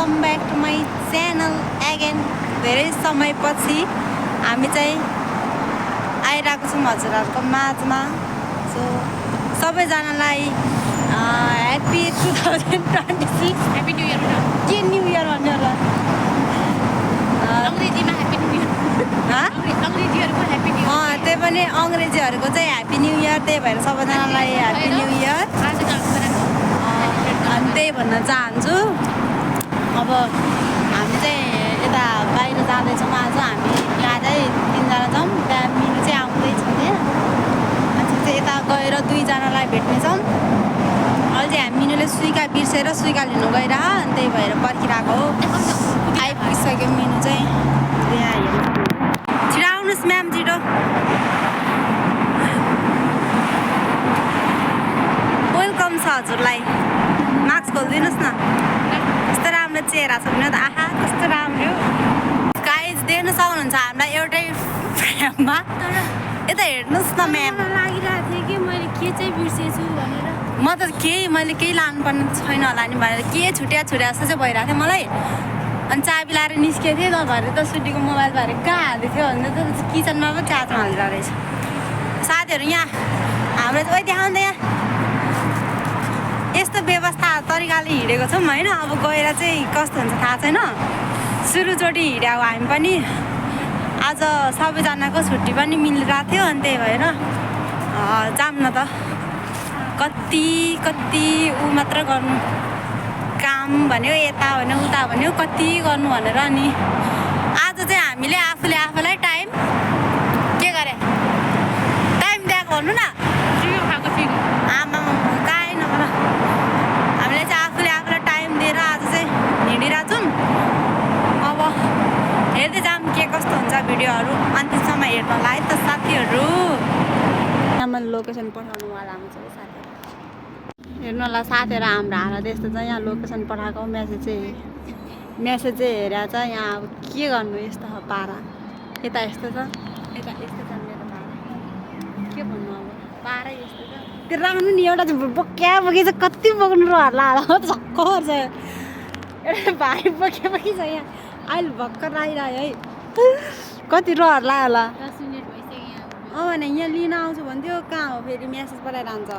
Welcome back to my channel again. धेरै समयपछि हामी चाहिँ आइरहेको छौँ हजुरहरूको माझमा। सो सबैजनालाई ह्याप्पी 2026 ह्याप्पी न्यू इयर के न्यू इयर भन्ने होला अङ्ग्रेजीमा ह्याप्पी न्यू इयर अङ्ग्रेजीहरूको ह्याप्पी न्यू इयर त्यही पनि अङ्ग्रेजीहरूको चाहिँ ह्याप्पी न्यू इयर। त्यही भएर सबैजनालाई ह्याप्पी न्यू इयर अनि त्यही भन्न चाहन्छु। अब हामी चाहिँ यता बाहिर जाँदैछौँ। आज हामी यहाँ चाहिँ 3जना छौँ, त्यहाँ मिनु चाहिँ आउँदैछ त्यहाँ मान्छे चाहिँ यता गएर 2जनालाई भेट्नेछौँ। अहिले चाहिँ हामी मिनुले सुइका बिर्सेर सुइका लिनु गइरह अनि त्यही भएर पर्खिरहेको हो। आइपुगिसक्यो मिनु चाहिँ यहाँ हेर्नु। छिटो आउनुहोस् म्याम छिटो। वेलकम छ हजुरलाई। मास्क खोलिदिनुहोस् न। कस्तो राम्रो चेहरा छ भने त आहा कस्तो राम्रो। गाइज देख्न सक्नुहुन्छ हामीलाई एउटै फ्रेममा। यता हेर्नुहोस् न म्याम। लागिरहेको थियो कि मैले के चाहिँ बिर्सेछु भनेर। म त मैले केही लानुपर्ने छैन होला नि भनेर के छुट्या जस्तो चाहिँ भइरहेको थियो मलाई। अनि चाबी लाएर निस्केको थिएँ त घरि त सुटीको मोबाइल भएर कहाँ हाल्दै थियो भने त किचनमा पो चार्जमा हालिरहेको रहेछ। साथीहरू यहाँ हाम्रो चाहिँ देखाउँदै यहाँ यस्तो व्यवस्था तरिकाले हिँडेको छौँ होइन। अब गएर चाहिँ कस्तो हुन्छ थाहा छैन। सुरुचोटि हिँड्यौँ हामी पनि। आज सबैजनाको छुट्टी पनि मिलिरहेको थियो अनि त्यही भएर जाऊँ न त। कति ऊ मात्र गर्नु काम भन्यो, यता भन्यो उता भन्यो, कति गर्नु भनेर। अनि आज चाहिँ हामीले आफूलाई टाइम के गरे टाइम दिएको भन्नु न। खाएको थिएँ आमा कहीँ नगर। हामीले चाहिँ आफूलाई टाइम दिएर आज चाहिँ हिँडिरहेको छौँ। अब हेर्दै जाऊँ के कस्तो हुन्छ भिडियोहरू अन्तिमसम्म हेर्नलाई त साथीहरू। यहाँ मैले लोकेसन पठाउनुवाला हुन्छ है साथीहरू। हेर्नु होला साथीहरू हाम्रो हालत यस्तो छ। यहाँ लोकेसन पठाएको मेसेज चाहिँ हेरेर चाहिँ यहाँ अब के गर्नु। यस्तो छ पारा यता यस्तो छ, यता यस्तो छ मेरो पारा। के भन्नु अब पारै यस्तो छ। त्यो राख्नु नि एउटा चाहिँ बोकी चाहिँ कति बोक्नु र हल्ला झक्क पर्छ। एउटा भाइ बोकी छ यहाँ अहिले भर्खर आइरह्यो है। कति रहर लाग्यो होला। 10 मिनट भइसक्यो यहाँ। भने यहाँ लिन आउँछु भन्थ्यो कहाँ हो फेरि मेसेज पठाइरहन्छ।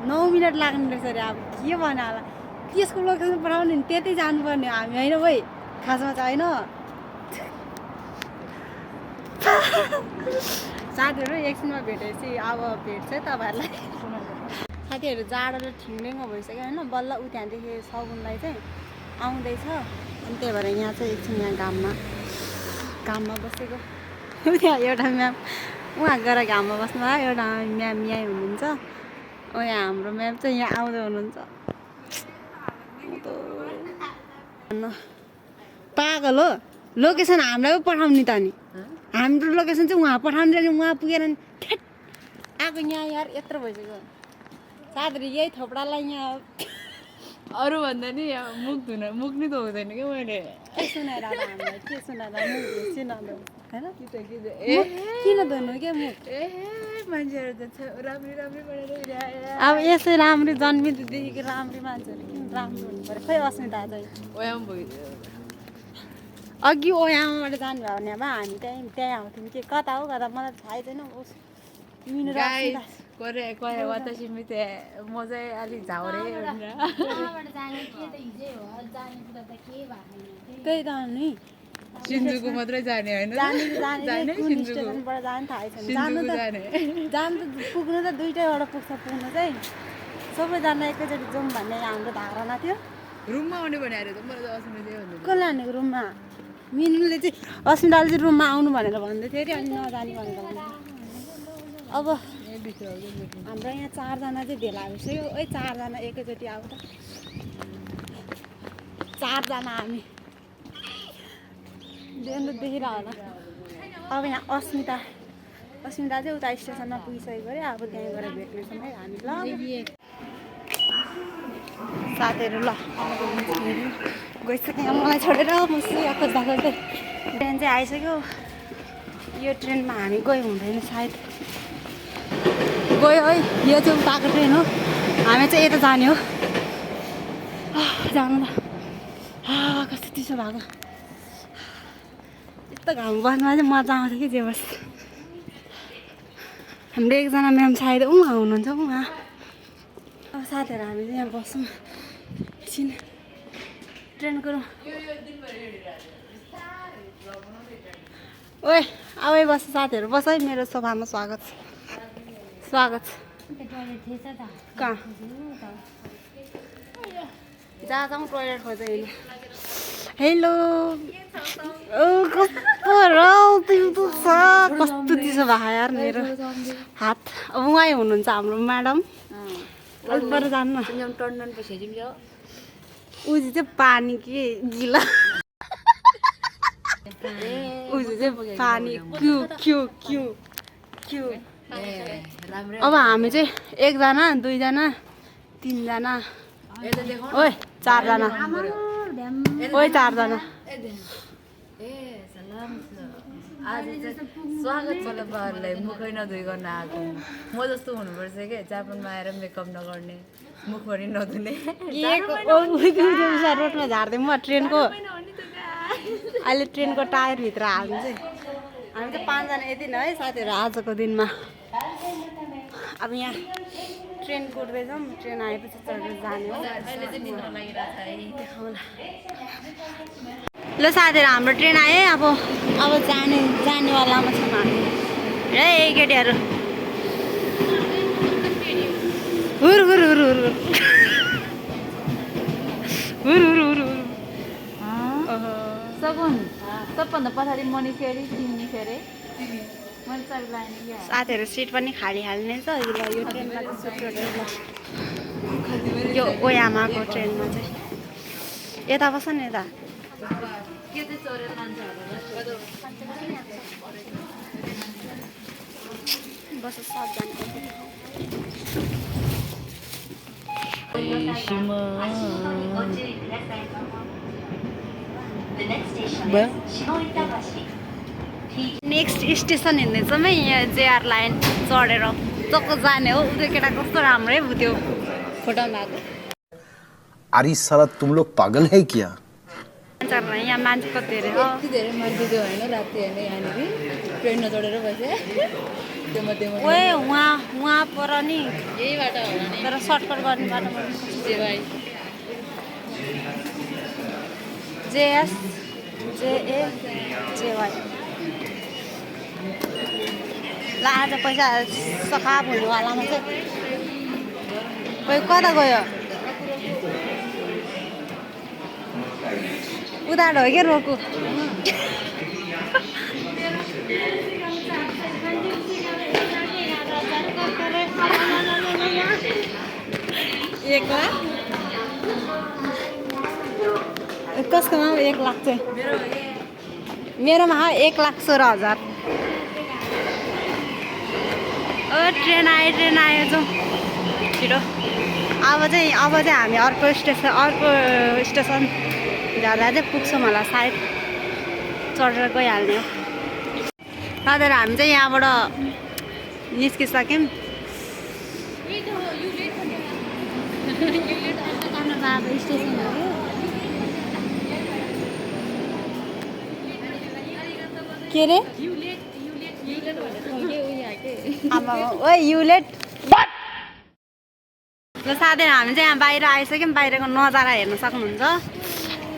9 मिनट लाग्ने रहेछ अरे। अब के भन्यो होला त्यसको लोकेसन पठाउने नि त्यतै जानुपर्ने हो हामी होइन भाइ खासमा चाहिँ होइन। साथीहरू एकछिनमा भेटेपछि अब भेट्छ तपाईँहरूलाई। साथीहरू जाडो र ठिङ्गेङ्गो भइसक्यो होइन। बल्ल ऊ त्यहाँदेखि सगुनलाई चाहिँ आउँदैछ अनि त्यही भएर यहाँ चाहिँ एकछिन यहाँ घाममा बसेको। त्यहाँ एउटा म्याम उहाँ गएर घाममा बस्नु भयो। एउटा म्याम यहीँ हुनुहुन्छ। यहाँ हाम्रो म्याम चाहिँ यहाँ आउँदै हुनुहुन्छ। पागल हो लोकेसन हामीलाई पो पठाउने त नि। हाम्रो लोकेसन चाहिँ उहाँ पठाउने नि उहाँ पुगेर नि ठ्याट आएको यहाँ यार यत्रो भइसक्यो। साथीहरू यही थोपडालाई यहाँ अरू भन्दा नि मुख नि त हुँदैन कि मैले के सुनाएर हामीलाई के सुनाएर मुख सुनाउँदा होइन किन धुनु के मुख। मान्छेहरू त राम्रै पढेर अब यसै राम्री जन्मिँदैदेखिको राम्री मान्छेहरू किन राम्रो हुनु पऱ्यो। खै अस्मिता चाहिँ ओयाम भयो अघि ओयामाबाट जानुभयो भने अब हामी त्यहीँ आउँथ्यौँ कि कता हो कता मलाई थाहै छैन। मिनु र वातासी म चाहिँ अलिक झाउरे त्यही त नि सिन्जुको मात्रै जाने होइन स्टेसनबाट जानु थाहै छैन। जानु त पुग्नु त दुइटैबाट पुग्छ। पुग्नु चाहिँ सबैजना एकैचोटि जाउँ भन्ने हाम्रो धारणा थियो। रुममा आउने भनेर त मलाई असुविधा भन्दै कसले हानेको रुममा मिनुले चाहिँ अस्मिताले चाहिँ रुममा आउनु भनेर भन्दै थियो अरे। अनि नजाने भनेर भन्दै। अब हाम्रो यहाँ 4जना चाहिँ भेला भइसक्यो। 4जना एकैचोटि आउँछ 4जना हामी देखिरह होला। अब यहाँ अस्मिता चाहिँ उता स्टेसनमा पुगिसकेको अरे। अब त्यहीँ गएर भेट्नेछौँ है हामी। ल साथीहरू ल गइसक्यो मलाई छोडेर म सुयाको खोज्दै। ट्रेन चाहिँ आइसक्यो। यो ट्रेनमा हामी गयो हुँदैन सायद। गयो है यो चाहिँ उताको ट्रेन हो। हामी चाहिँ यता जाने हो जानु त कस्तो चिसो भएको यस्तो घाम बस्नुमा चाहिँ मजा आउँछ कि जे होस् हाम्रो एकजना म्याम सायद उहाँ हुनुहुन्छ उहाँ अब साथीहरू हामी चाहिँ यहाँ बस्छौँ एकछिन ट्रेनको ओए अब बस्छ साथीहरू बस है मेरो सोफामा स्वागत स्वागत कहाँ जहाँ जाउँ टोइलेट खोज्छ अहिले हेलो कस्तो चिसो भयो यार मेरो हात अब उहाँ हुनुहुन्छ हाम्रो म्याडम अलिक जानु उजी चाहिँ पानी के गिला उजी चाहिँ पानी क्यु क्यु क्यु क्यु अब हामी चाहिँ एकजना दुईजना तिनजना ओए चारजना ओए चारजना आज स्वागत छ तपाईँहरूलाई मुखै नधोइकन आएको म जस्तो हुनुपर्छ क्या जापानमा आएर मेकअप नगर्ने मुख पनि नधुने रोडमा झार्दै म ट्रेनको अहिले ट्रेनको टायरभित्र हाल्नु चाहिँ हामी त 5 जना यति नै है साथीहरू आजको दिनमा अब यहाँ ट्रेन कुर्दैछौँ ट्रेन आएपछि चढेर जाने हो ल साथीहरू हाम्रो ट्रेन आयो अब जानेवालामा छौँ हामी ए केटीहरू हुर हुर हुर हुर हुर हुर हुर हुर सगुन सबभन्दा पछाडि मनी फेरि तिमी फेरि साथीहरू सिट पनि खाली हाल्ने छ यो ट्रेनमा यो ओयामाको ट्रेनमा चाहिँ यता बस नि यता बस नेक्स्ट स्टेसन हिँड्दैछौँ है यहाँ जेआर लाइन चढेर जस्तो जाने हो त्यो केटा कस्तो राम्रै भयो त्यो फोटोमा आएको अरे साला तुम लोग पागल है क्या यहाँ मान्छे कति धेरै हो यति धेरै मान्छे थियो होइन राति होइन यहाँनिर ट्रेन नचढेर बसेँ त्यो मध्येमा ओए उहाँ पर नि यही बाटो होला नि तर सर्टकट गर्ने बाटो जेवाई जेएस जेए जेवाई ल आज पैसा सखा भुल्नुवालामा चाहिँ कोही कता गयो उधार हो क्या रोकु एक लाख कसकोमा 1 लाख चाहिँ मेरोमा 1,16,000 ट्रेन आयो जाउँ छिटो अब चाहिँ हामी अर्को स्टेसन जाँदा चाहिँ पुग्छौँ होला सायद चढेर गइहाल्ने हो दादा हामी चाहिँ यहाँबाट निस्किसक्यौँ के रे ओए युलेट ल साथीहरू हामी चाहिँ यहाँ बाहिर आइसक्यौँ बाहिरको नजारा हेर्न सक्नुहुन्छ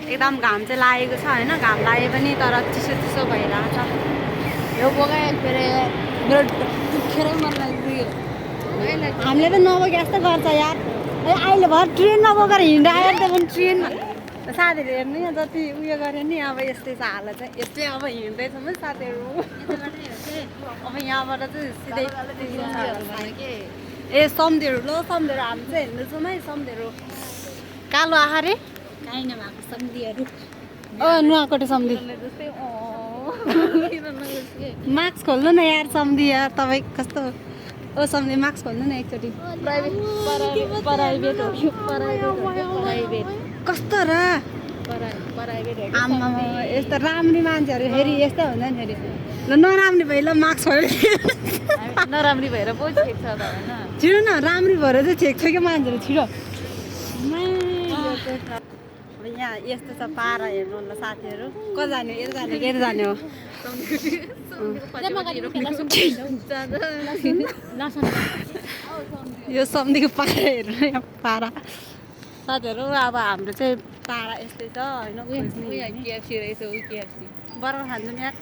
एकदम घाम चाहिँ लागेको छ होइन घाम लागे पनि तर चिसो चिसो भइरहेको छ यो बगायो फेरि मेरो दुखेरै मन लाग्यो हामीले त नबोके जस्तो गर्छ यार अहिले भर ट्रेन नबोकेर हिँडायो त्यो पनि ट्रेनमा साथीहरू हेर्नु यहाँ जति उयो गऱ्यो नि अब यस्तै छ हाल चाहिँ यस्तै अब हिँड्दैछौँ है साथीहरू अब यहाँबाट चाहिँ सिधै ए सम्झेहरू ल सम्झेहरू हामी चाहिँ हिँड्दैछौँ है सम्झेहरू कालो आँखा रे काहीँ नभएको सम्झीहरू नुहाकोटे सम्झी मास्क खोल्नु न यार सम्झी यार तपाईँ कस्तो ओ सम्झी मास्क खोल्नु न एकचोटि प्राइभेट हो प्राइभेट कस्तो र आमा यस्तो राम्री मान्छेहरू फेरि यस्तै हुन्छ नि फेरि ल नराम्री भयो ल मास्क खोल्यो नराम्री भएर पो छेक्छ त होइन छिटो न राम्री भएर चाहिँ छेक्छ क्या मान्छेहरू छिटो यहाँ यस्तो छ पारा हेर्नु ल साथीहरू कता जाने यता जाने के जाने हो यो सम्धीको पारा हेर्नु यहाँ पारा साथीहरू अब हाम्रो चाहिँ पारा यस्तै छ होइन केएफसी रहेछ ऊ केएफसी बर्गर खान्छु नि यार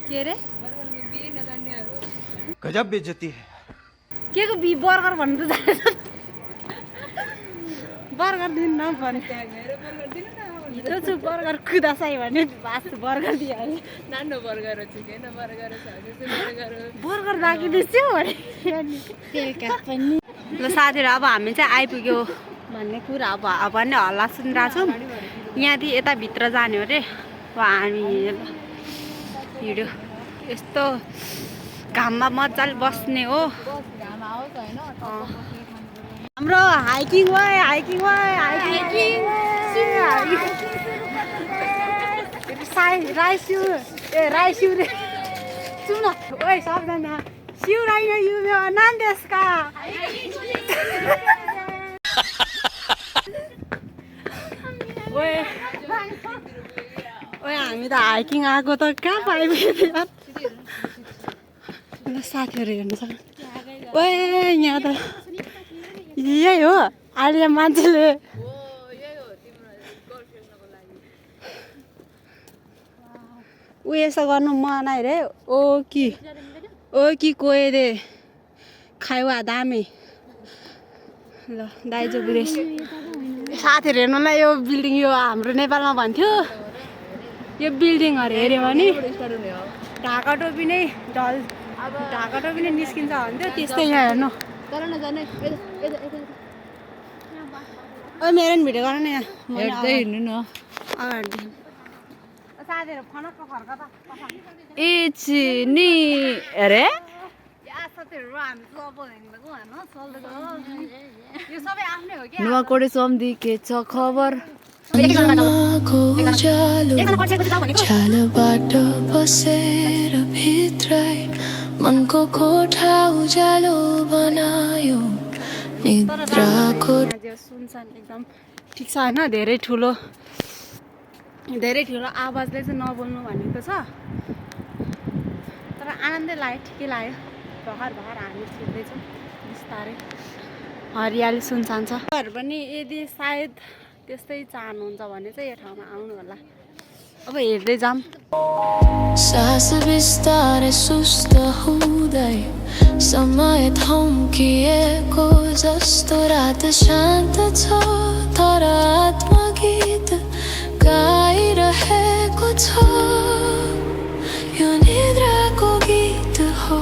के अरे गजब बेइज्जती है के को बी बर्गर भन्नु त जाने बर्गर दिनु न भने हिजो छु बर्गर कुदासाई भने भास बर्गर दिइहाल्यो नानो बर्गर हो चिकन बर्गर छ बर्गर बर्गर राखिदिन्छु भने तेलका पनि ल साथीहरू अब हामी चाहिँ आइपुग्यो भन्ने कुरा अब भन्ने हल्ला सुनिरहेको छौँ यहाँदेखि यता भित्र जाने हो अरे अब हामी हिँड्यो यस्तो घाममा मजाले बस्ने हो हाम्रो हाइकिङ वाइ हाइकिङ राइसिउ ए राइसिउ रे सुन ओइ सबजना सिउराइन युम्यो नान्देसका ओए ओए हामी त हाइकिङ आएको त कहाँ पाइपुग्यो यार ल साथीहरू हेर्नु सक्छ ओए यहाँ त यही हो अहिले मान्छेले ऊ यसो गर्नु मनाइ रे ओ कि कोही रे खाइवा दामी ल दाइजो बुढेस साथीहरू हेर्नु न यो बिल्डिङ यो हाम्रो नेपालमा भन्थ्यो यो बिल्डिङहरू हेऱ्यो भने ढाका टोपी नै ढाका टोपी नै निस्किन्छ भन्थ्यो त्यस्तै यहाँ हेर्नु ओ मेरो नि भिडियो गर न यहाँ हेर्दै हिँड्नु न अगाडि साथीहरू फनक्क फर्क त इचिनी अरे साथीहरू हामी सब हिँडेको होइन चल्दैको यो सबै आफ्नै हो क्या नुवाकोटे सम्धि के छ खबर छालबाट बसेर भित्रै मनको कोठा उज्यालो बनायो निद्राको सुनसान एकदम ठिक छ होइन धेरै ठुलो आवाजले चाहिँ नबोल्नु भनेको छ तर आनन्दै लाग्यो ठिकै लाग्यो भर्खर हामी छिर्दैछौँ बिस्तारै हरियाली सुनसान छ पनि यदि सायद त्यस्तै चाहनुहुन्छ भने चाहिँ यो ठाउँमा आउनु होला अब हेर्दै जाऊँ सास बिस्तारै सुस्त हुँदै समय थम्किएको जस्तो रात शान्त छ तर आत्मगीत गाइरहेको छ यो निद्राको गीत हो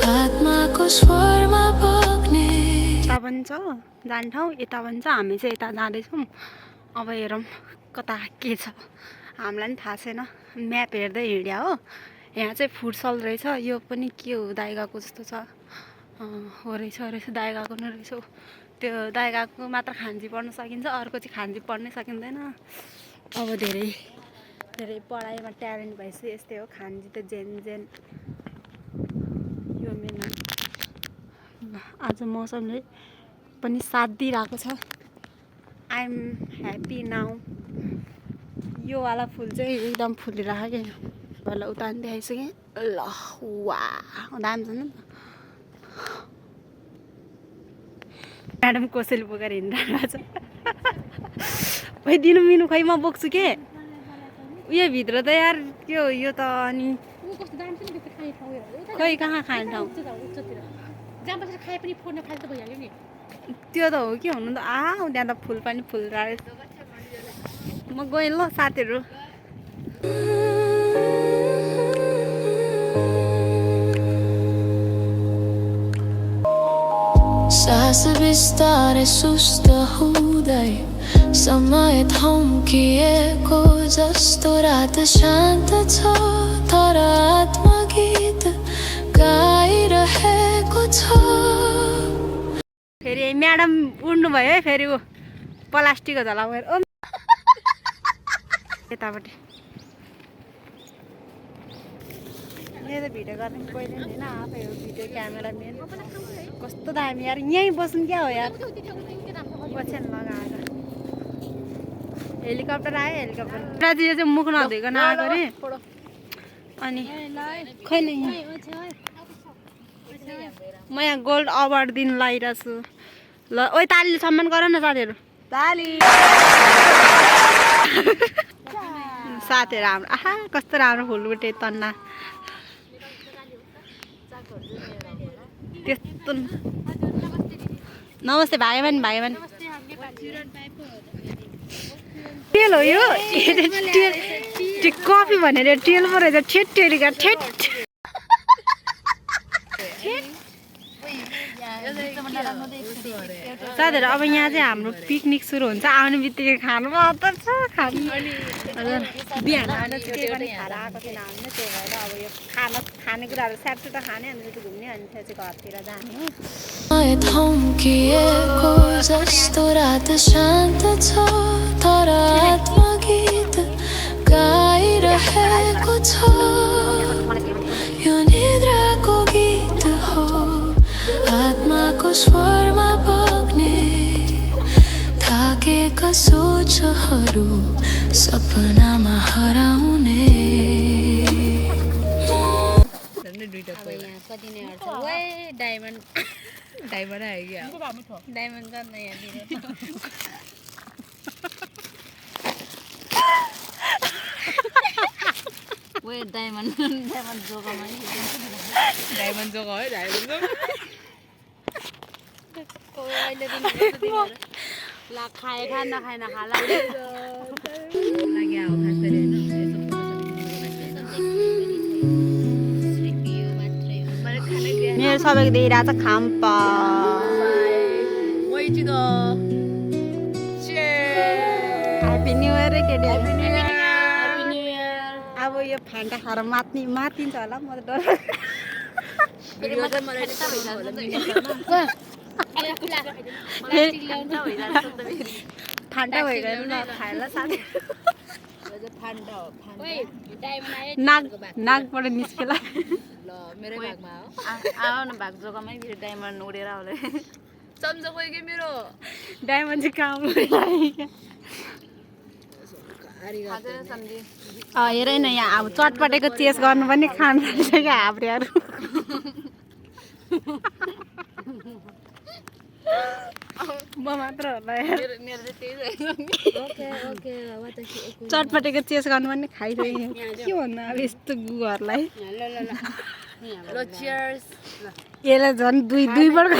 आत्माको स्वरमा बग्ने यता पनि छ जाने ठाउँ यता पनि छ हामी चाहिँ यता जाँदैछौँ अब हेरौँ कता के छ हामीलाई पनि थाहा छैन म्याप हेर्दै हिँड्या हो यहाँ चाहिँ फुटसल रहेछ यो पनि के हो दाइगाको जस्तो छ हो रहेछ दाइगाको नै रहेछ त्यो दाइगाको मात्र खान्जी पढ्न सकिन्छ अर्को चाहिँ खान्जी पढ्नै सकिँदैन अब धेरै पढाइमा ट्यालेन्ट भएपछि यस्तै हो खान्जी त जेन यो मेन आज मौसमले पनि साथ दिइरहेको छ आइएम ह्याप्पी नाउ यो वाला फुल चाहिँ एकदम फुलिरहेको क्या पहिला उता पनि देखाइसकेँ ल वा दामी छ नि त म्याडम कसैले बोकेर हिँडिरहेको छ खोइ दिनु मिनु खै म बोक्छु के उयो भित्र त यार के हो यो त अनि खै कहाँ खाने ठाउँ त्यो त हो कि हुनु त त्यहाँ त फुल पनि फुलिरहेको म गएँ ल साथीहरू सास बिस्तारै सुस्त हुँदै समय थम्किएको जस्तो रात शान्त छ तर आत्मगीत गाइरहेको छ फेरि म्याडम उड्नु भयो है फेरि ऊ प्लास्टिकको झला भएर यतापट्टि त भिडियो गर्ने कोही पनि होइन आफै हो भिडियो क्यामेराम्यान कस्तो दामी यार यहीँ बस्नु क्या हो यार ओछ्यान लगाएर हेलिकप्टर आयो हेलिकप्टर राजी यो चाहिँ मुख नधोइकन आएको अरे अनि खै न म यहाँ गोल्ड अवार्ड दिन लगाइरहेको छु ल ओइ तालीले सम्मान गर न साथीहरू ताली साथीहरू हाम्रो आहा कस्तो राम्रो फुलबुटे तन्ना त्यस्तो नमस्ते भाइमान तेल हो यो कफी भनेर तेल पो रहेछ ठेट टेरिका ठेट साथीहरू अब यहाँ चाहिँ हाम्रो पिकनिक सुरु हुन्छ आउने बित्तिकै खानु मात्र छ खानु बिहान आएर केही पनि खाएर आएको थिएन हामीले त्यही भएर अब यो खानेकुराहरू स्याटसुट खाने अनि चाहिँ घुम्ने अनि चाहिँ घरतिर जाने हो थम्किएको जस्तो रात शान्त छ तर आत्मगीत गाइरहेको छ यो निद्राको गीत हो आत्माको स्वरमा बग्ने थाकेका सोचहरू सपनामा हराउने कति नै हट्छ ओए डायमन्ड आयो क्या डायमन्ड गर्छ यहाँनिर ओए डायमन्ड जोगामा डायमन्ड जोगा है डायमन्ड जोगा ला खाए खा नखाए नखाला लागि अब खास गरी मेरो सबैको देखिरहेको छ खाम्पा ह्याप्पी न्यु इयर रे केटी ह्याप्पी न्यु इयर अब यो फान्टा खाएर मातिन्छ होला म त फान्टा भइगयो न खाएला साथी नाकबाट निस्केला ल मेरै भागमा आऊ न भाग जोगामै फेरि डायमन्ड उडेर आउला चम्चा खोइ के मेरो डायमन्ड चाहिँ काम हेर न यहाँ अब चटपटेको चेस गर्नु पनि खानु क्या हाब्रेहरू म मात्र होला चटपटेको चेस गर्नु पनि खाइरहेको के भन्नु अब यस्तो गुहरूलाई यसलाई झन् दुई पल्ट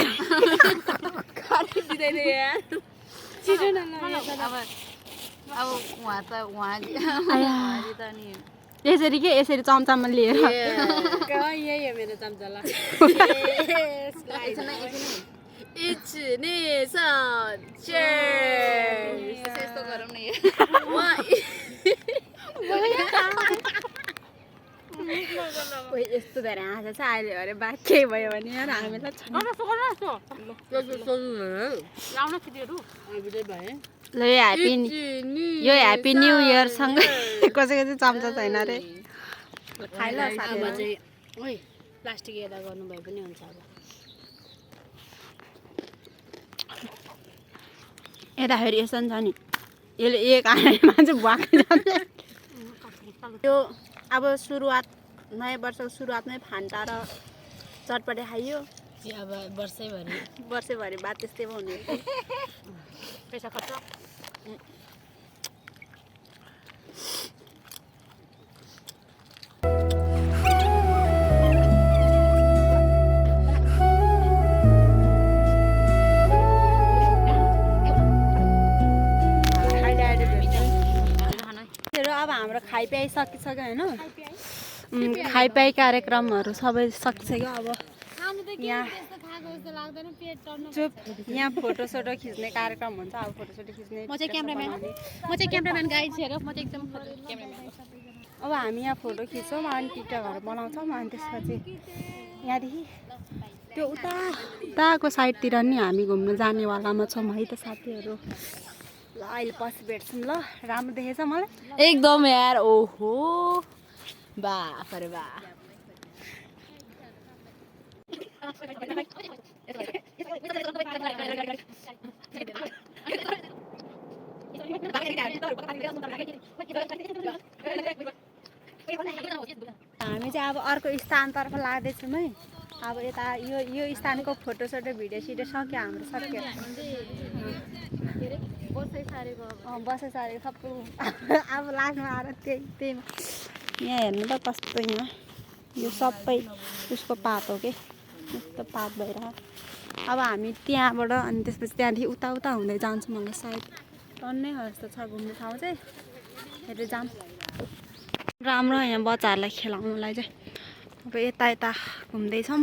यसरी के यसरी चम्चामा लिएर यस्तो धेरै हाँस छ अहिले अरे बा केही भयो भने यार हामीलाई ल यो ह्याप्पी न्यु इयरसँग कसैको चाहिँ चम्चा छैन अरे खाइल प्लास्टिक यता गर्नुभयो पनि हुन्छ अब यताखेरि यसो नि छ नि यसले एक आएमा चाहिँ भुवाकै जान्छ यो अब सुरुवात नयाँ वर्षको सुरुवातमै फान्टा र चटपटे खाइयो अब वर्षैभरि बाद त्यस्तै पो हुने पैसा खर्च अब हाम्रो खाइपिआइ सकिसक्यो होइन खाइपिआइ कार्यक्रमहरू सबै सकिसक्यो अब यहाँ फोटोसोटो खिच्ने कार्यक्रम हुन्छ अब फोटोसोटो खिच्ने म चाहिँ क्यामेराम्यान गाइड छु म चाहिँ एकदम क्यामेराम्यान अब हामी यहाँ फोटो खिच्छौँ अनि टिकटकहरू बनाउँछौँ अनि त्यसपछि यहाँदेखि त्यो उताको साइडतिर नि हामी घुम्नु जानेवालामा छौँ है त साथीहरू ल अहिले पछि भेट्छौँ ल राम्रो देखेछ मलाई एकदम यार ओहो बा अरे बा हामी चाहिँ अब अर्को स्थानतर्फ लाग्दैछौँ है। अब यता यो स्थानको फोटोसोटो भिडियो सिडियो सक्यो हाम्रो सक्यो। बसै सारेको सबै अब लास्टमा आएर त्यही यहाँ हेर्नु त कस्तो यहाँ यो सबै उसको पात हो कि यस्तो पात भइरहेको। अब हामी त्यहाँबाट अनि त्यसपछि त्यहाँदेखि उता हुँदै जान्छौँ मलाई सायद टन्नै हो जस्तो छ घुम्ने ठाउँ चाहिँ हेर्दै जाऊँ। राम्रो यहाँ बच्चाहरूलाई खेलाउनुलाई चाहिँ अब यता घुम्दैछौँ।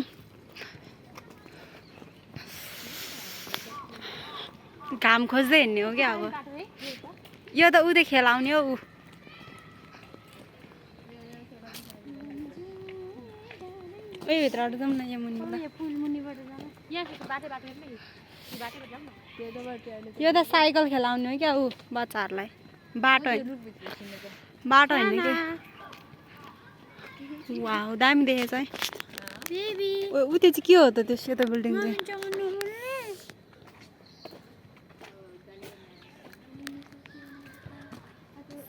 घाम खोज्दै हिँड्ने हो क्या अब यो त उतै खेलाउने हो ऊ भित्रबाट जाउँ न यो मुनिबाट यो त साइकल खेलाउने हो क्या ऊ बच्चाहरूलाई बाटो होइन कि वाउ दामी देखेछ है। ऊ त्यो चाहिँ के हो त त्यो सेतो बिल्डिङ चाहिँ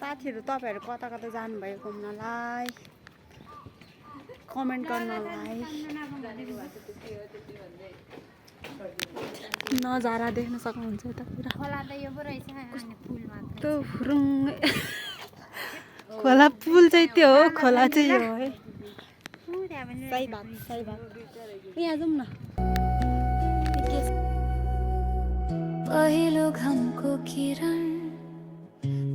साथीहरू तपाईँहरू कता कता जानुभयो घुम्नलाई कमेन्ट गर्नलाई नजारा देख्न सक्नुहुन्छ यतातिर कस्तो फुरुङ खोला पुल चाहिँ त्यो हो खोला चाहिँ यो है सही बात यहाँ जाउँ न। पहिलो घामको किरण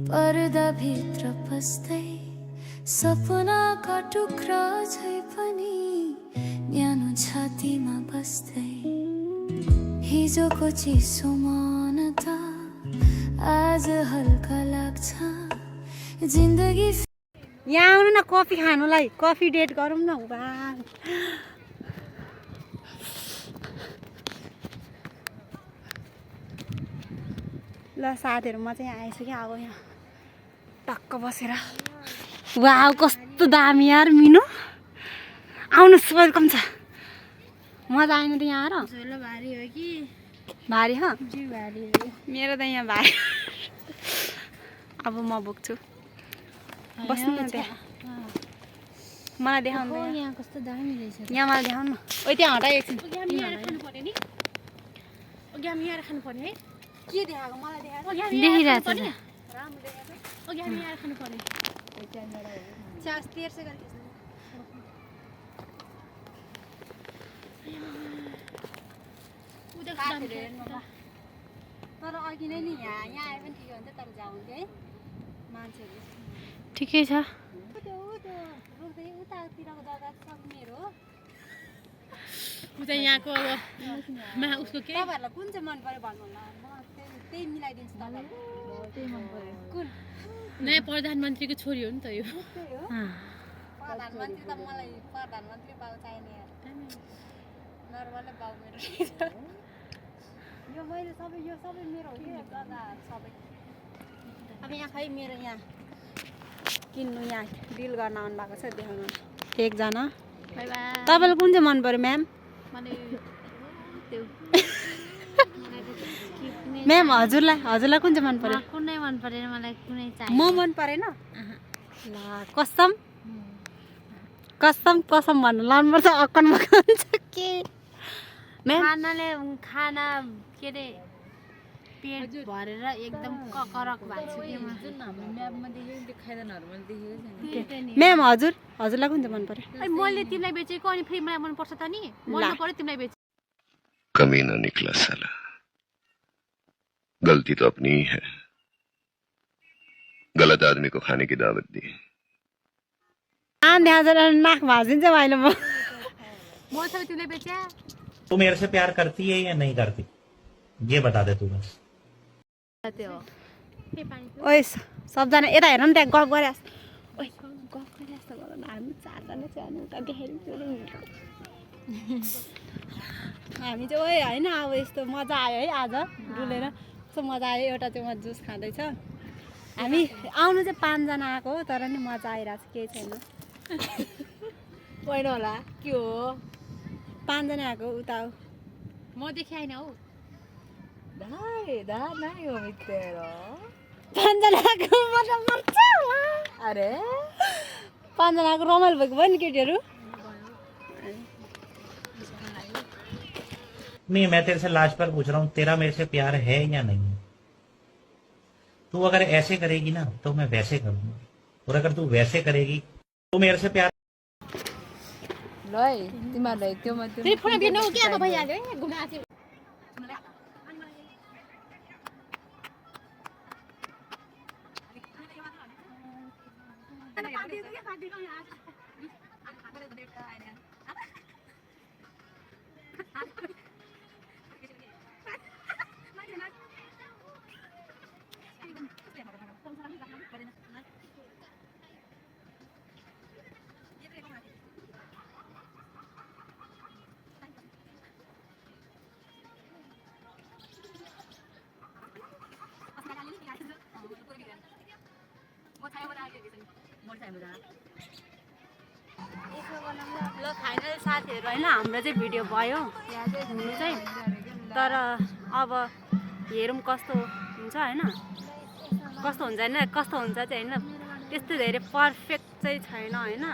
पर्दा भित्र पस्दै सपनाका टुक्रा झै पनि न्यानो छातीमा बस्दै हिजोको चिसो मनता आज हल्का लाग्छ जिन्दगी। यहाँ आउनु न कफी खानुलाई कफी डेट गरौँ न। ल साथीहरू म चाहिँ आइसकेँ अब यहाँ टक्क बसेर वाउ कस्तो दामी यार मिनु आउनुहोस् वेलकम छ। मजा आएन त यहाँ आएर भारी हो कि भारी हो मेरो त यहाँ भारी। अब म बोक्छु बस्नु न त्यहाँ मलाई देखाउनु यहाँ कस्तो दामी रहेछ यहाँ मलाई देखाउनु न। ओ त्यहाँ हटाइ एकछिन के देखाएको मलाई देखाएको देखिरहेछ तर अघि नै नि यहाँ आए पनि ठिकै हुन्छ तर जाउँथ्यो है मान्छेहरू ठिकै छ। उतातिरको जग्गा सब मेरो हो उता यहाँको अब उसको के तपाईँहरूलाई कुन चाहिँ मन पऱ्यो भन्नु होला म त्यही मिलाइदिन्छु तपाईँलाई त्यही मन पऱ्यो कुन नयाँ प्रधानमन्त्रीको छोरी हो नि त यो प्रधानमन्त्री त मलाई प्रधानमन्त्री बाउ चाहिने नर्मलै बाउ मेरो यो मैले यो सबै मेरो हो कि जग्गा सबै। अब यहाँ खै मेरो यहाँ किन्नु यहाँ डिल गर्न आउनु भएको छ देखाउनु एकजना तपाईँलाई कुन चाहिँ मन पऱ्यो म्याम म्याम हजुरलाई कुन चाहिँ मन पऱ्यो कुनै मन परेन मलाई कुनै म मन परेन ल कसम भन्नु लानुपर्छ अक्कन हुन्छ के म्याम खाना के अरे पेट भरेर एकदम ककरक भएको छु जुन हाम्रो म्यापमा देखेको त्यो खाइदा नर्मल देखेको छैन। म्याम हजुरलाई कुन चाहिँ मन पर्यो मैले तिमीलाई बेचेको अनि फेरि मलाई मन पर्छ त नि मन पर्यो तिमीलाई बेच कमीना निकला साला गलती तो अपनी ही है गलत आदमी को खाने की दावत दी नाक भाजिन्छ भाइले म सब तिमीलाई बेच्या तू मेरे से प्यार करती है या नहीं करती ये बता दे तू बस। ओइ सबजना यता हेर न त्यहाँ गफ गरिरहेको ओइ गफ गरिरहेको त हामी चारजना चाहिँ उता देखेर हामी चाहिँ ओइ होइन अब यस्तो मजा आयो है आज डुलेर कस्तो मजा आयो। एउटा चाहिँ म जुस खाँदैछ हामी आउनु चाहिँ 5 जना आएको हो तर नि मजा आइरहेको छ केही छैन होइन होला के हो पाँचजना आएको उता हो मदेखि आइन हौ धा नाइ हो मित्र पाँचजना आएको मतलब मर्छ होला अरे पाँचजना आएको रमाइलो भएको भयो नि केटीहरू नहीं, मैं तेरे से लास्ट पर पूछ रहा हूँ, तेरा मेरे से प्यार है या नहीं? तू अगर ऐसे करेगी ना तो मैं वैसे करूंगा, और अगर तू वैसे करेगी तो मेरे से प्यार। ल है तिमीहरूलाई त्यो फेरि फोन दिनु के अब भइहाल्यो है घुम्न आथ्यो ल फाइनल साथीहरू होइन हाम्रो चाहिँ भिडियो भयो हुनु चाहिँ तर अब हेरौँ कस्तो हुन्छ होइन कस्तो हुन्छ होइन कस्तो हुन्छ चाहिँ होइन त्यस्तो धेरै पर्फेक्ट चाहिँ छैन होइन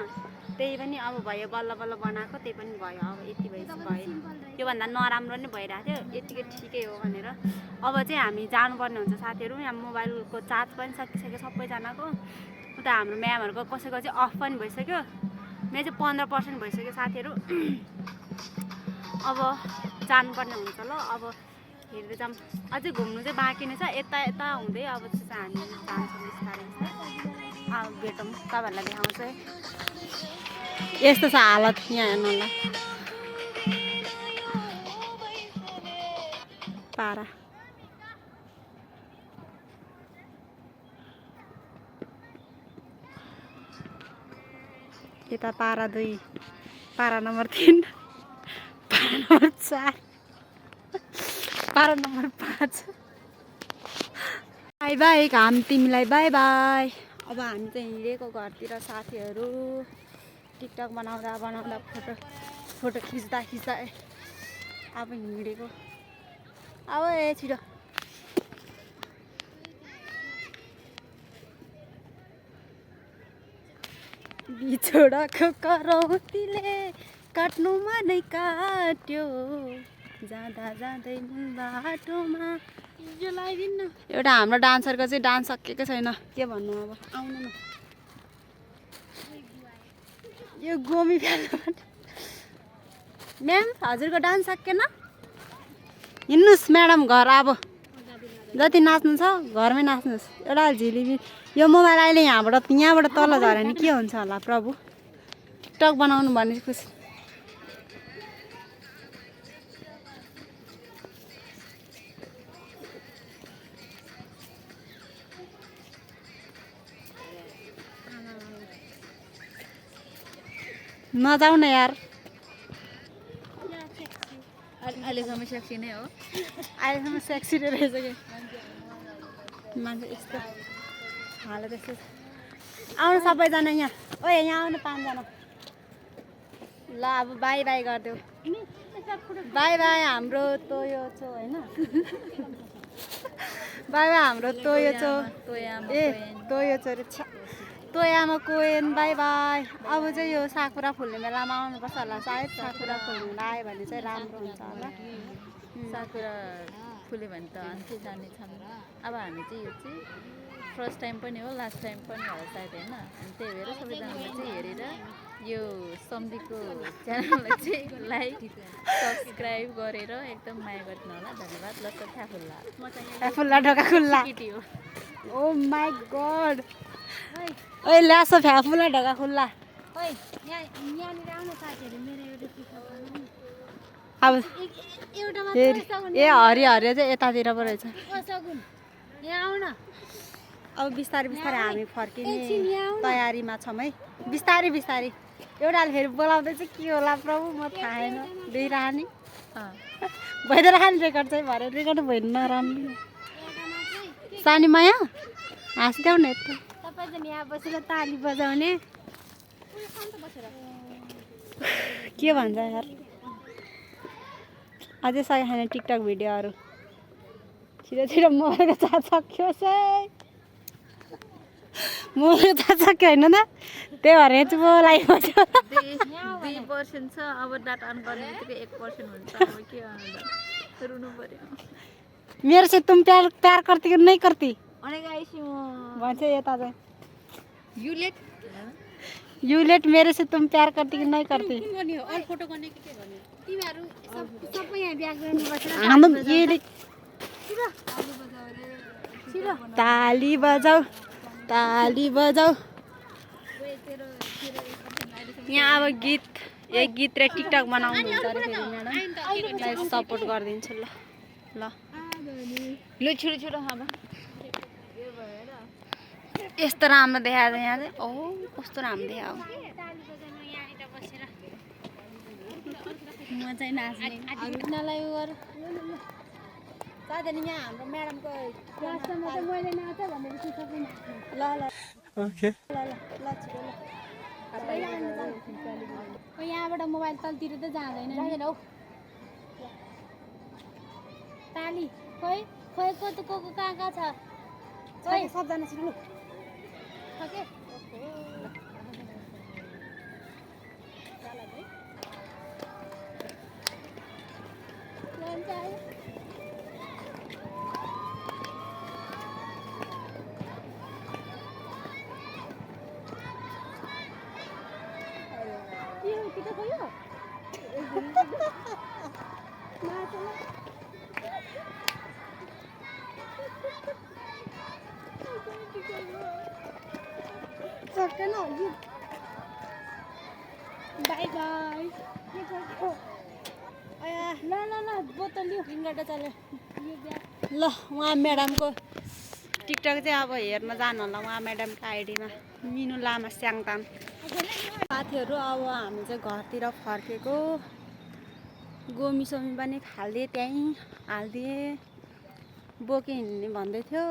त्यही पनि अब भयो बल्ल बल्ल बनाएको त्यही पनि भयो अब यति भयो त्योभन्दा नराम्रो नै भइरहेको थियो यतिकै ठिकै हो भनेर अब चाहिँ हामी जानुपर्ने हुन्छ साथीहरू यहाँ मोबाइलको चार्ज पनि सकिसक्यो सबैजनाको उता हाम्रो म्यामहरूको कसैको चाहिँ अफ पनि भइसक्यो मेरो चाहिँ 15% भइसक्यो साथीहरू अब जानुपर्ने हुन्छ ल अब हेर्दै जाऊँ अझै घुम्नु चाहिँ बाँकी नै छ यता यता हुँदै अब चाहिँ हामी जान्छौँ बिस्तारै अब भेटौँ तपाईँहरूलाई देखाउँछ यस्तो छ हालत यहाँ हेर्नु होला पारा यता पारा 2 पारा नम्बर 3 पारा नम्बर 4 पारा नम्बर 5 बाई बाई घाम तिमीलाई बाई बाई अब हामी चाहिँ हिँडेको घरतिर साथीहरू टिकटक बनाउँदा बनाउँदा फोटो खिच्दा अब हिँडेको अब ए छिटो बिछोडाको करौतीले काट्नुमा नै काट्यो जाँदा जाँदै बाटोमा यो लगाइदिनु न एउटा हाम्रो डान्सरको चाहिँ डान्स सकेको छैन के भन्नु अब आउनु न यो गोमी फ्यालबाट म्याम हजुरको डान्स सकेन हिँड्नुहोस् म्याडम घर अब जति नाच्नु छ घरमै नाच्नुहोस् एउटा झिलिबी यो मोबाइल अहिले यहाँबाट तल झऱ्यो भने के हुन्छ होला प्रभु टिकटक बनाउनु भने खुसी नजाऊ न यार अहिलेसम्म सेक्सी नै हो अहिलेसम्म सेक्सी नै रहेछ कि मान्छे यस्तो हालत यस्तो आउनु सबैजना यहाँ ओ यहाँ आउनु 5 जना ल अब बाई बाई गरिदेऊ बाई बाई हाम्रो तोयो छो होइन बाई बाई हाम्रो तोयो छो ए तोयो छो रे तोयामा कोएन बाई बाई अब चाहिँ यो साकुरा फुल्ने बेलामा आउनुपर्छ होला सायद साकुरा फुल्नु आयो भने चाहिँ राम्रो हुन्छ होला साकुरा फुल्यो भने त अन्त्य जाने छन् अब हामी चाहिँ यो चाहिँ फर्स्ट टाइम पनि हो लास्ट टाइम पनि होला सायद होइन अनि त्यही भएर सबैजनाले चाहिँ हेरेर यो सम्धीको च्यानललाई चाहिँ लाइक सब्सक्राइब गरेर एकदम माया गरिदिनु होला धन्यवाद ल त फ्याफुल्ला ढोका खुल्ला ओ माई गड ओइ ल्यासो फ्याफुल्ला ढोका खुल्ला अब ए हरियो चाहिँ यतातिर पो रहेछ अब बिस्तारै बिस्तारै हामी फर्किने तयारीमा छौँ है बिस्तारै बिस्तारै एउटाले फेरि बोलाउँदै चाहिँ के होला प्रभु म थाहा छैन दिइरहने भइदिइरहने रेकर्ड चाहिँ भरे रेकर्ड भएन नराम्रो सानी माया हाँसिदेऊ न यस्तो तपाईँले यहाँ बसेर ताली बजाउने के भन्छ यार अझै सकेको छैन टिकटक भिडियोहरू छिटो छिटो मोबाइलको चार्ज सक्यो मोबाइलको चार्ज सक्यो होइन त त्यही भएर चाहिँ म लाइभ बस्यो 2% छ अब डाटा अन गर्ने बित्तिकै 1% हुन्छ अब के गर्नु रुनु पर्यो मेरो से तुम प्यार प्यार करती कि नहीं करती अनेक आइसी म भन्छ यता चाहिँ यू लेट मेरे से तुम प्यार करती कि नहीं करती हाम्रो ये ताली बजाऊ ताली बजाऊ यहाँ अब गीत एक गीत र टिकटक बनाउनु हुन्छ अरे फेरि म्याडम सपोर्ट गरिदिन्छु ल ल लु छिटो छिटो अब यस्तो राम्रो देखाएको यहाँ चाहिँ ओ कस्तो राम्रो देखाऊ म चाहिँ नाच्ने नलाई गर साधन यहाँ हाम्रो म्याडमको क्लासमा चाहिँ मैले नाच भनेपछि सबै नाच्ने ल ल ओके ल ल ल छिटो ल यहाँबाट मोबाइल तलतिर त जाँदैन हौ ताली खोइ खोइ को कहाँ छ खोइ सबजना छिटो ओके बाई बाई ल ल ल बोतल लियो रिङ्गटा चल्यो ल उहाँ म्याडमको टिकटक चाहिँ अब हेर्न जानु होला उहाँ म्याडमको आइडीमा मिनु लामा स्याङताम साथीहरू अब हामी चाहिँ घरतिर फर्केको गोमी पनि खालिदिएँ त्यहीँ हालिदिएँ बोके हिँड्ने भन्दै थियो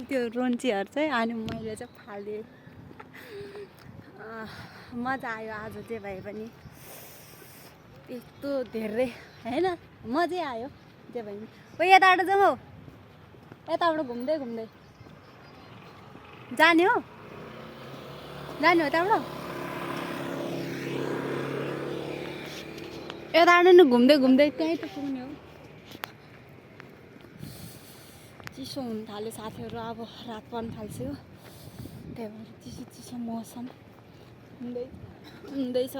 त्यो रोन्चीहरू चाहिँ अनि मैले चाहिँ फालिदिएँ मजा आयो आज चाहिँ भए पनि यस्तो धेरै होइन मजै आयो जे भए पनि ओ यताबाट जाउँ हौ यताबाट घुम्दै घुम्दै जाने हो यताबाट यताबाट नि घुम्दै घुम्दै त्यहीँ त पुग्ने हो चिसो हुन थाल्यो साथीहरू अब रात पर्न थाल्छ हो त्यही भएर चिसो चिसो मौसम हुँदैछ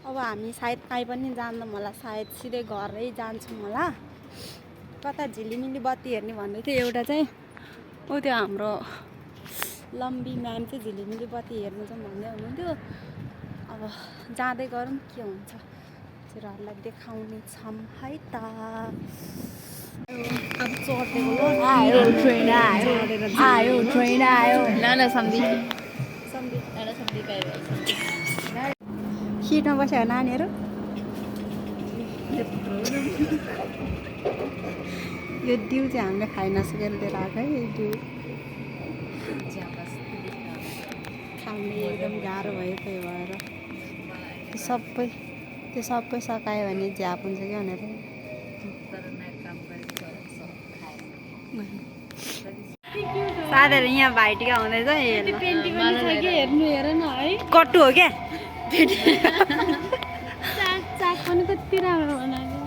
अब हामी सायद काहीँ पनि जान्दैनौँ होला सायद सिधै घरै जान्छौँ होला कता झिलिमिली बत्ती हेर्ने भन्दै थियो एउटा चाहिँ ऊ त्यो हाम्रो लम्बी म्याम चाहिँ झिलिमिली बत्ती हेर्नु चाहिँ भन्दै हुनुहुन्थ्यो अब जाँदै गरौँ के हुन्छ हजुरहरूलाई देखाउने छौँ है त अब चढ्दै आयो ट्रेन आयो ल सम्झी सिटमा बस्यो नानीहरू यो डिउ चाहिँ हामीले खाइ नसकेर लिएर आएको है यो डिउ खाने एकदम गाह्रो भयो त्यही भएर त्यो सबै सकायो भने झ्याप हुन्छ क्या भनेर साथीहरू यहाँ भाइटिका हुँदैछ हेर्नु हेर न है कट्टु हो क्या चाक पनि कति राम्रो बनाएको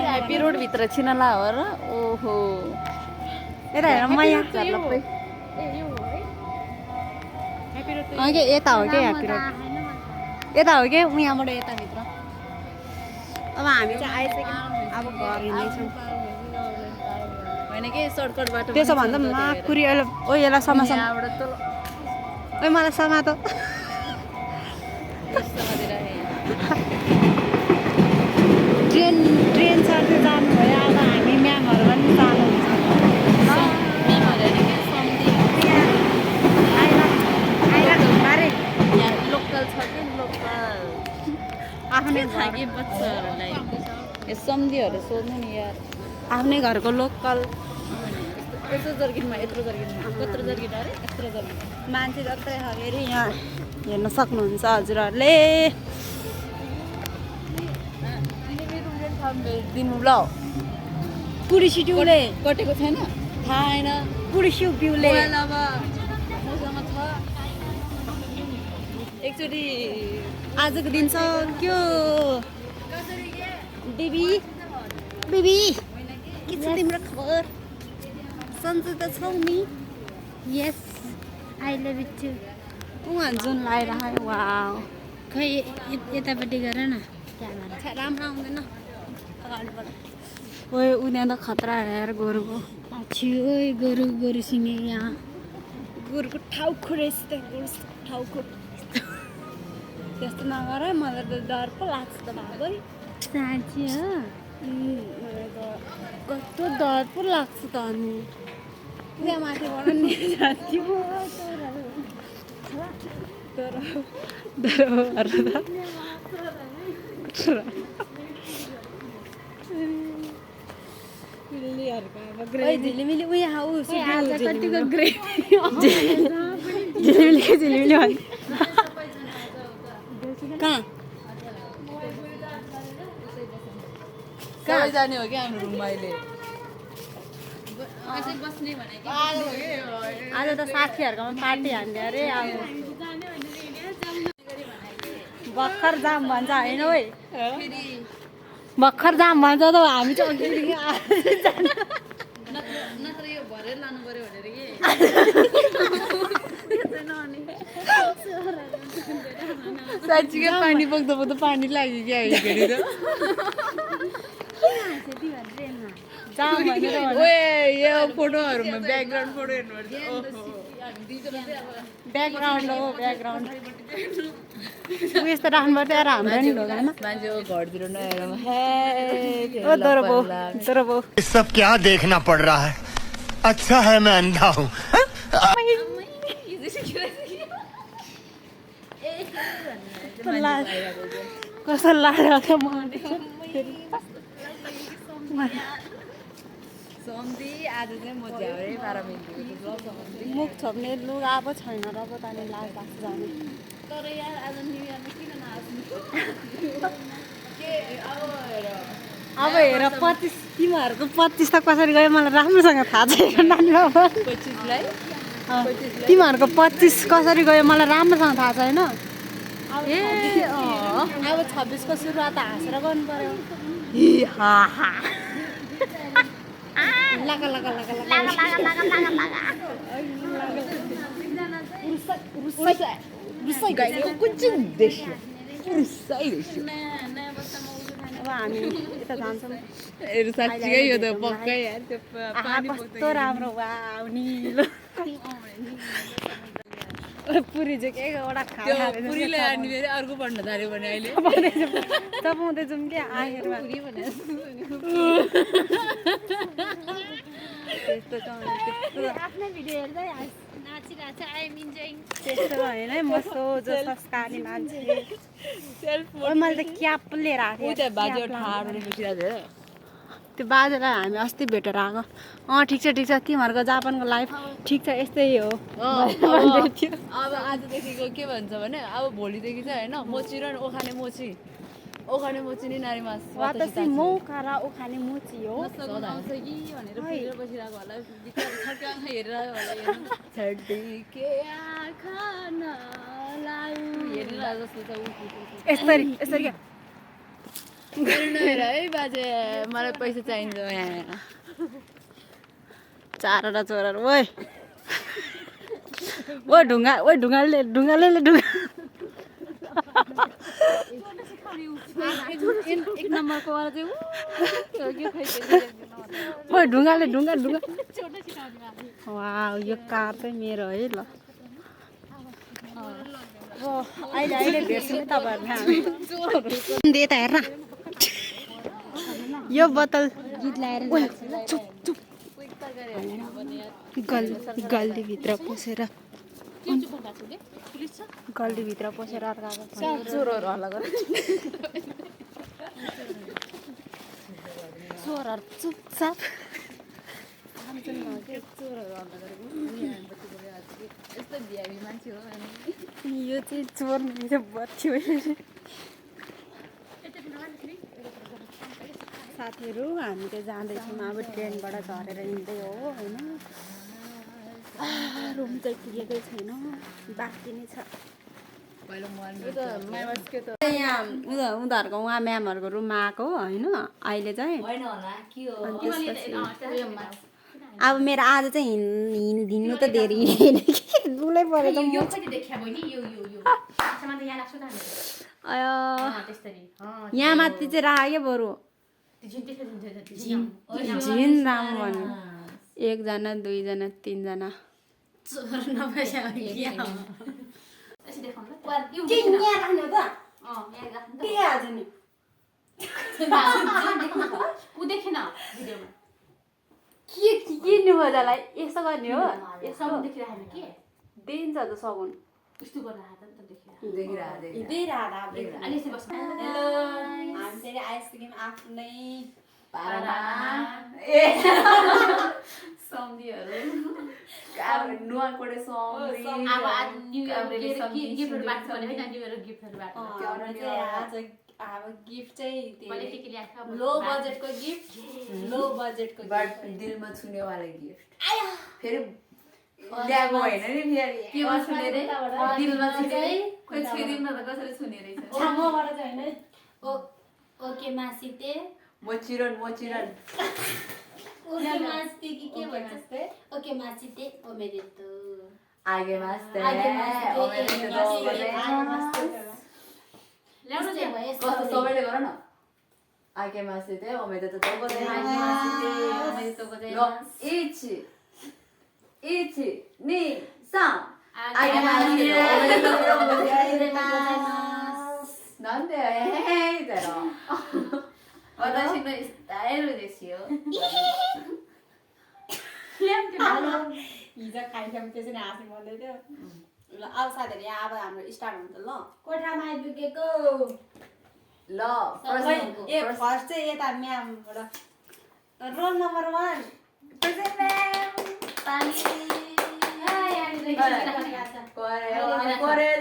ह्याप्पी रोडभित्र छिनला हो र ओहो यता हेर म यहाँ यता हो क्या ह्याप्पी रोड यता हो क्या यहाँबाट यताभित्र अब हामी चाहिँ आइसक्यौँ अब घर हिँड्दैछौँ होइन कि सर्टकट बाटो त्यसो भन्दा माकुरी ओ यसलाई समासम ओइ मलाई समातो ट्रेन चढ्दै जानु भयो अब हामी म्यामहरू पनि जानुहुन्छ लोकल छ कि लोकल आफ्नै खाके बच्चाहरूलाई सम्झीहरू सोध्नु नि यार आफ्नै घरको लोकल यत्रो जर्किनमा कत्रो जर्किन अरे यत्रो जर्किन मान्छे जत्रै छ अरे यहाँ हेर्न सक्नुहुन्छ हजुरहरूले दिनु ल पुरी सिट्युले कटेको छैन थाहा छैन पुरी सिउ बिउले अब मसँग छ एकचोटि आजको दिन सक्यो बेबी बेबी के छ तिम्रो खबर सन्चै त छौ नि यस आई लभ इट टु उहाँ जुन लगाइरहेको वाउ खै यतापट्टि गर न क्यामेरा छ्या राम्रो आउँदैन अगाडिबाट ओए उनीहरू त खतरा हेर गोरुको छु ओइ गोरु गोरुसँग यहाँ गोरुको टाउको रहेछ त गोरुको टाउको त्यस्तो नगर मलाई त डर पो लाग्छ त भाइ साँच्ची हो मलाई त कस्तो डर पो लाग्छ त अनि त्यहाँ माथिबाट नि जान्थ्यो झिलिमिली उयो कतिको ग्रेट झिलिमिली कहाँ कहाँ जाने हो क्या हाम्रो रुममा अहिले आज त साथीहरूकोमा पार्टी हान्ने अरे अब भर्खर जाम भन्छ होइन है भर्खर जाम भन्छ त हामी चाहिँ अघिदेखि नत्र यो भरेर लानु पर्यो भनेर कि साँच्चीकै पानी बोक्दा पानी लाग्यो क्या घरि त जाम भनेर ओए यो फोटोहरूमा ब्याकग्राउन्ड फोटो हेर्नुपर्छ ब्याकग्राउन्ड हो ब्याकग्राउन्ड यस्तो राख्नुपर्छ यार हाम्रो नि ढोकामा मान्छेको घरतिर नहेर ओ दरबो ये सब क्या देखना पड़ रहा है अच्छा है मैं अंधा हूँ कस्तो लाग्यो सम्धी आज चाहिँ म झ्याउरै 12 मिनट मुख छोप्ने लुगा अब छैन र पो त अनि लाज लाग्छ जाने तर यार आज न्यु इयरमा किन नआस्नु के अब हेर 25 तिमीहरूको 25 त कसरी गयो मलाई राम्रोसँग थाहा छैन नानी बाबा 25 लाई तिमीहरूको 25 कसरी गयो मलाई राम्रोसँग थाहा छैन ए अब 26 को सुरुवात हाँसेर गर्नु पर्यो लगा लगा लगा अब हामी यता जान्छौँ साँच्चीकै यो त पक्कै यार त्यो पानी कस्तो राम्रो वाउ निलो पुरी चाहिँ के एउटा त्यो पुरीले अनि फेरि अर्को पढ्न थाल्यो भने अहिले चपाउँदै जाउँ कि आखिरमा त्यस्तो आफ्नै भिडियो हेर्दै नाचिरहेको छ आई एम इन्जोइङ त्यस्तो होइन है म सोझो संस्कारी मान्छे मैले त क्याप लिएर आएको उता बाजे ठाडो बसिरहेको थियो त्यो बाजेलाई हामी अस्ति भेटेर आएको ठिक छ तिमीहरूको जापानको लाइफ ठिक छ यस्तै हो अब आजदेखिको के भन्छ भने अब भोलिदेखि चाहिँ होइन मोची र ओखाने मोची नि नारी मास वातासी मौका ओखाने मोची हो आउँछ कि भनेर फिरेर बसिरहेको होला बिचारा छड्के आँखा हेरिरहेको होला छड्के आँखा नलाउ हेरिरहेको जस्तो छ यसरी क्या हेर्नु हेर है बाजे मलाई पैसा चाहिन्छ यहाँ 4वटा छोराहरू ओइ ढुङ्गाले एक नम्बरको वाला चाहिँ ओइ ढुङ्गा वाउ यो कार चाहिँ मेरो है ल अहिले भेट्छु नि तपाईँहरू दे त हेर्न यो बोतल गीत लगाएर चुप गल्लीभित्र पसेर अर्काको चोरहरू हल्ला गरेर चोरहरू चुपचाप सोच्नु भयो कि चोरहरू हल्ला गरेको बत्ती बोल्यो आज कि यस्तो भ्याबी मान्छे हो अनि यो चाहिँ चोर रहेछ बत्थ्यो साथीहरू हामी चाहिँ जाँदैछौँ अब ट्रेनबाट झरेर हिँड्दै हो होइन रुम चाहिँ पुगेकै छैन बाँकी नै छ यहाँ उनीहरूको उहाँ म्यामहरूको रुममा आएको होइन अहिले चाहिँ अनि त्यसपछि अब मेरो आज चाहिँ हिँड्नु त धेरै हिँडेन कि डुलै परेको यहाँ माथि चाहिँ राख्यो बरु झिन राम्रो भन्नु 1 जना 2 जना 3 जना किन्नु हो जसलाई यसो गर्ने हो दिन्छ त सगुन हामी फेरि आइसक्यौँ आफ्नै अब गिफ्ट चाहिँ लो बजेटको गिफ्ट दिलमा छुने वाला गिफ्ट फेरि ल्याएको होइन नि फेरि के छुने रे दिलमा छुने खोइ छुइदिनु त कसरी छुने रहेछ मबाट चाहिँ होइन ओके मासिते मोचिरन ओके मासिते कि के भन्छ ओके मासिते ओ मेरे तो आगे मास्ते ल्याउनु चाहिँ भयो कस्तो सबैले गर न आगे मास्ते ओ मेरे तो इच नि सा आगे मास्ते नन्데 हे이데로私のスタイルですよ हिजो खाइसकेपछि त्यसरी हाँस्नु पर्दै थियो ल अब साथीहरू यहाँ अब हाम्रो स्टार्ट हुन्छ ल कोठामा आइपुगेको ल फर्स्ट चाहिँ यता म्यामबाट रोल नम्बर 1 प्रेजेन्ट म्याम करे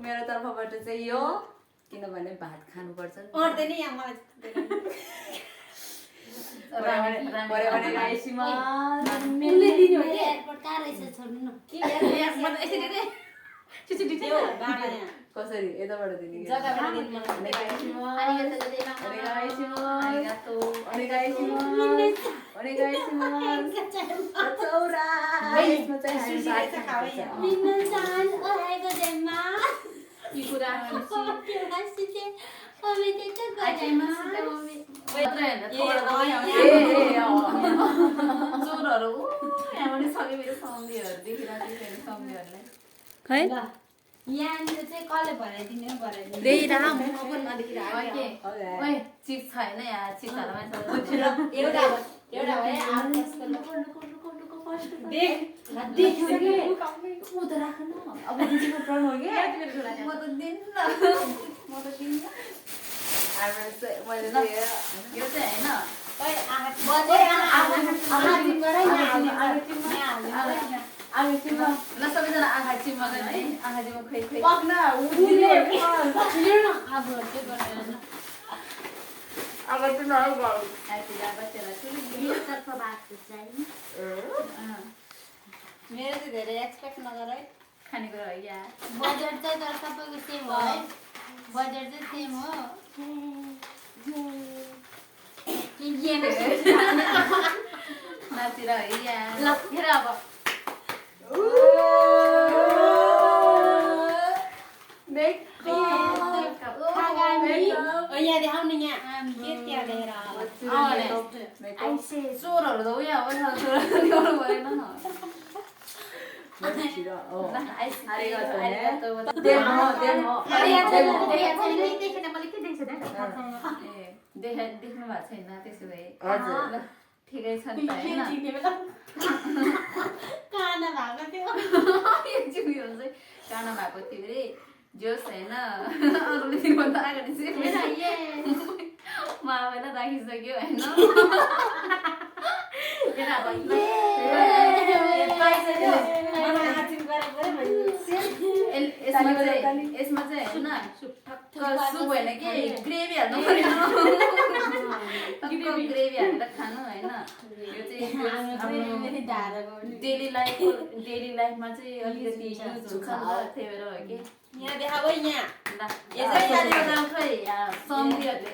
मेरो तर्फबाट चाहिँ यो किनभने भात खानुपर्छ अर्दैन यहाँ मलाई कसरी यताबाट दिने चोरहरू यहाँबाट सबै मेरो सम्झीहरू देखिरहेको सम्झीहरूलाई खै यहाँनिर चाहिँ कसले भराइदिने हो भराइदिने चिप्स छैन यहाँ चिप्सहरूमा एउटा ऊ त राख न अब दिदीको टर्न हो कि म त दिन्न मैले यो चाहिँ होइन ल सबैजना आँखा चिम्मा गर्ने है आँखा चिम्मा खै मेरो चाहिँ धेरै एक्सपेक्ट नगर है खानेकुरा हो या बजेट चाहिँ तर सबैको सेम हो है बजेट चाहिँ सेम हो नातिर है या ल हेर अब यहाँ देखाउनु यहाँ के त्यहाँ देखेर चोरहरू त उयो अब चोरहरू ल्याउनु परेन देख्नु भएको छैन त्यसो भए ठिकै छ नि त होइन काना भएको थियो काना भएको थियो अरे जोस होइन अरूले दिनुभन्दा अगाडि चाहिँ म आफैलाई राखिसक्यो होइन यसमा चाहिँ होइन सुप होइन कि ग्रेभी हाल्नु पर्यो ग्रेभी हालेर खानु होइन यो चाहिँ डेली लाइफमा चाहिँ अलिकति युज हुन्छ त्यही भएर हो कि यहाँ देखाऊ यहाँ खै सम्झिहरूले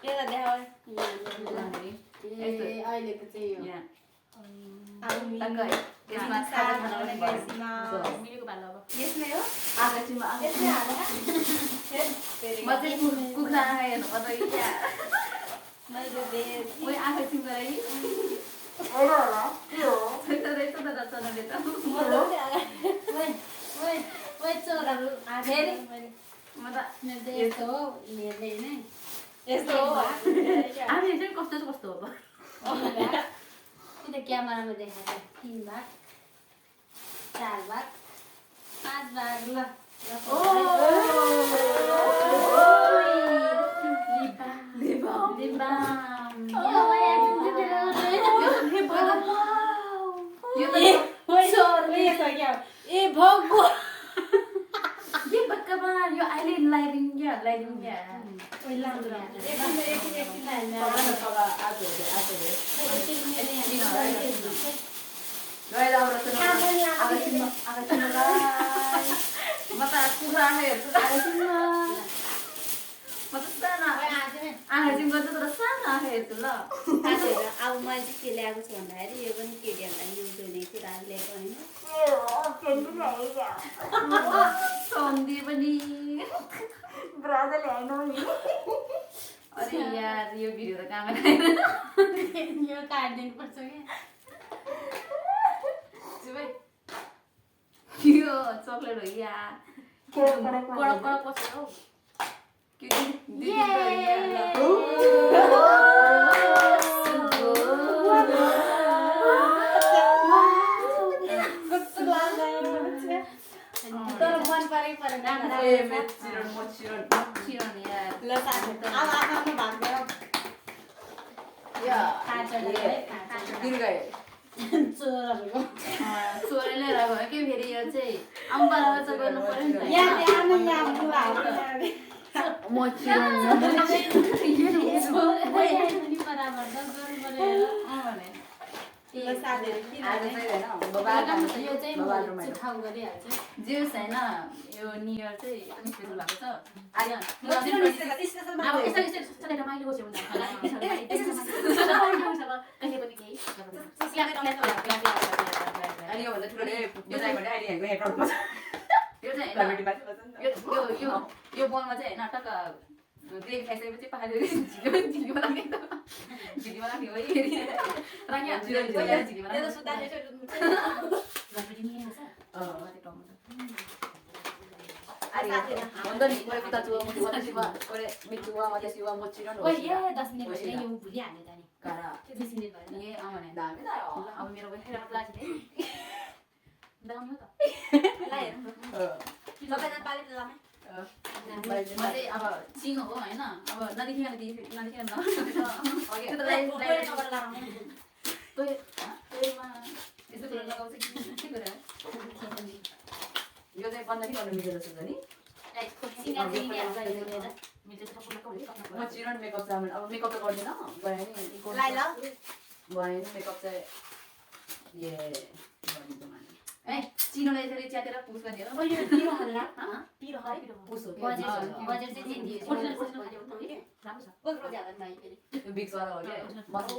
यसलाई देखाऊ अहिलेको चाहिँ यो यसमा खाजा बनाउने मिलेको भालो अब यसमै हो आगोमा म चाहिँ कुखुरा हेर्नु पर्छ कि क्या ओइ आँखा चिम्ला कि चोरहरू यस्तो हो हेर्ने नै यस्तो हो आफै कस्तो कस्तो हो त्यो क्यामेरामा देखाएको 3 भाग 4 भाग 5 भाग ल यो अहिले लाइटिङ अब मैले चाहिँ के ल्याएको छु भन्दाखेरि यो पनि केटीहरूलाई युज हुने कुराहरू ल्याएको होइन सन्धि पनि अरे यार यो भिडियो त काम यो काटिदिनु पर्छ क्या यो चक्लेट हो यार कडक पर्छ हौ मन परेको चोरेर लिएर गयो कि फेरि यो चाहिँ अम्बाला चाहिँ गर्नु पर्यो नि जिउस होइन यो न्यु इयर चाहिँ एकदम स्पेसल भएको छ यो बोलमा चाहिँ होइन टक्क ग्रेभी खाइसकेपछि पखालेर झिल्कीमा लाग्ने झिल्कीमा लाग्ने हो अब चिनो हो होइन अब नदेखिकन यो चाहिँ बन्द नि गर्नु मिल्छ जस्तो नि म चिरन मेकअप चाहिँ अब मेकअप त गर्दिनँ भयो नि मेकअप चाहिँ ए चिनोलाई यसरी च्यातेर पुस गरिदिएर बिक्सवाला हो क्या मस्त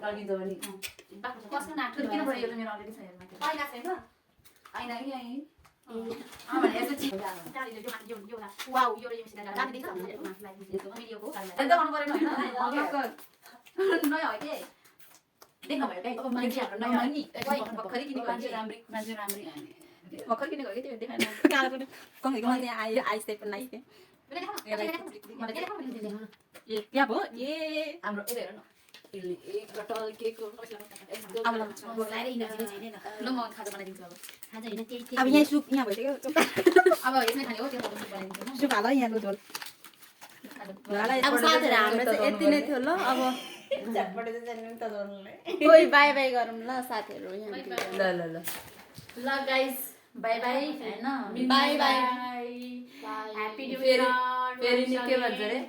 टल्किन्छ भने किन भयो यो त मेरो अलरेडी छ आइना कि यहीँ नयाँ हो कि देख्नु भयो क्या मान्छे हाम्रो नयाँ नि भर्खरै किनेको मान्छे राम्री भर्खर किनेको कि त्यो देखाएन हाम्रो यता हेर न ल म खाजा बनाइदिन्छु अब यहाँ सुप यहाँ भइसक्यो अब यसमै खाने हो त्यो बनाइदिन्छु सुप हाल यहाँको झोल अब साथीहरू हाम्रो चाहिँ यति नै थियो ल अब झटपट चाहिँ त गर्नुलाई ओइ बाई बाई गरौँ ल साथीहरू यहाँ ल ल ल ल गाइस बाई बाई हैन बाई बाई ह्यापी न्यू फेरि इयर फेरि नि के भन्छ रे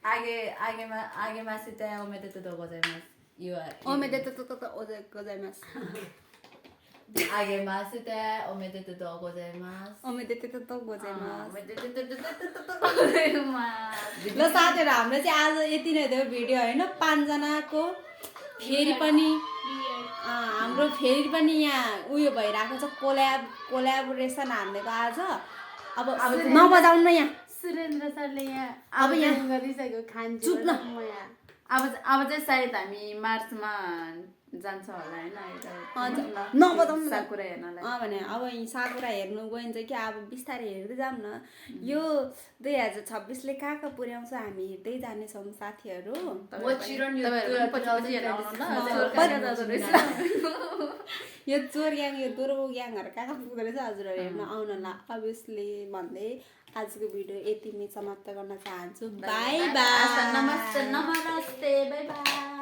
आगे मासी त्यहाँ ओमेते त गोजाइमास यो ओमेते त गोजाइमास आगे मासी त्यहाँ ओमेते त गोजाइमास ओमेते त गोजाइमास ओमेते त गोजाइमास ल साथीहरू हाम्रो चाहिँ आज यति नै थियो भिडियो होइन 5 जनाको फेरि पनि हाम्रो फेरि पनि यहाँ उयो भइरहेको छ कोल्याबोरेसन हान्नेको आज अब नबजाउनु न यहाँ सुरेन्द्र सरले यहाँ अब यहाँ गरिसक्यो खान्छ चुप न अब चाहिँ सायद हामी मार्चमा जान्छ होला हैन नबजाउनु साकुरा हेर्नलाई भने अब साकुरा हेर्नु गइन्छ कि अब बिस्तारै हेर्दै जाऊँ न यो 2026ले कहाँ पुर्याउँछ हामी हेर्दै जानेछौँ साथीहरू यो चोर ग्याङ यो दोरो ग्याङहरू कहाँ पुग्दो रहेछ हजुरहरू हेर्न आउनला अभियसली भन्दै आजको भिडियो यति नै समाप्त गर्न चाहन्छु बाई बाई नमस्ते बाई बाई